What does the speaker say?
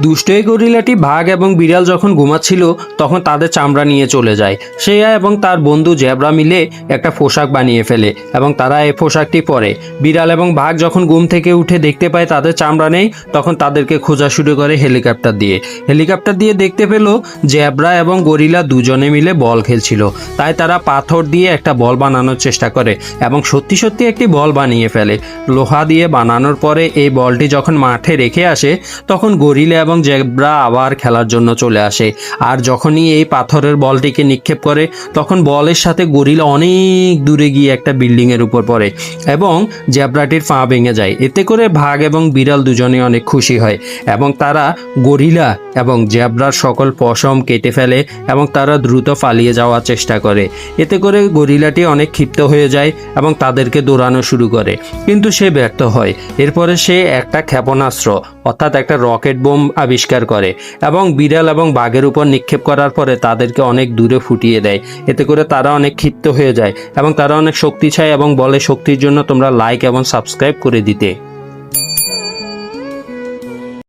দুষ্ট এই গরিলাটি বাঘ এবং বিড়াল যখন ঘুমাচ্ছিল তখন তাদের চামড়া নিয়ে চলে যায়। সে এবং তার বন্ধু জেব্রা মিলে একটা পোশাক বানিয়ে ফেলে এবং তারা এই পোশাকটি পরে। বিড়াল এবং বাঘ যখন ঘুম থেকে উঠে দেখতে পায় তাদের চামড়া নেই, তখন তাদেরকে খোঁজা শুরু করে হেলিকপ্টার দিয়ে দেখতে পেল জেব্রা এবং গরিলা দুজনে মিলে বল খেলছিল। তাই তারা পাথর দিয়ে একটা বল বানানোর চেষ্টা করে এবং সত্যি সত্যি একটি বল বানিয়ে ফেলে। লোহা দিয়ে বানানোর পরে এই বলটি যখন মাঠে রেখে আসে তখন গরিলা এবং জেব্রা আবার খেলার জন্য চলে আসে। আর যখনই এই পাথরের বলটিকে নিক্ষেপ করে তখন বলের সাথে গরিলা অনেক দূরে গিয়ে একটা বিল্ডিংয়ের উপর পড়ে এবং জেব্রাটির পা ভেঙে যায়। এতে করে বাঘ এবং বিড়াল দুজনেই অনেক খুশি হয় এবং তারা গরিলা এবং জেব্রার সকল পশম কেটে ফেলে এবং তারা দ্রুত পালিয়ে যাওয়ার চেষ্টা করে। এতে করে গরিলাটি অনেক ক্ষিপ্ত হয়ে যায় এবং তাদেরকে দৌড়ানো শুরু করে, কিন্তু সে ব্যর্থ হয়। এরপরে সে একটা ক্ষেপণাস্ত্র অর্থাৎ একটা রকেট বোম আবিষ্কার করে এবং বিড়াল এবং বাঘের উপর নিক্ষেপ করার পরে তাদেরকে অনেক দূরে ফুটিয়ে দেয়। এতে করে তারা অনেক ক্ষিপ্ত হয়ে যায় এবং তারা অনেক শক্তি চায় এবং বলে শক্তির জন্য তোমরা লাইক এবং সাবস্ক্রাইব করে দিতে।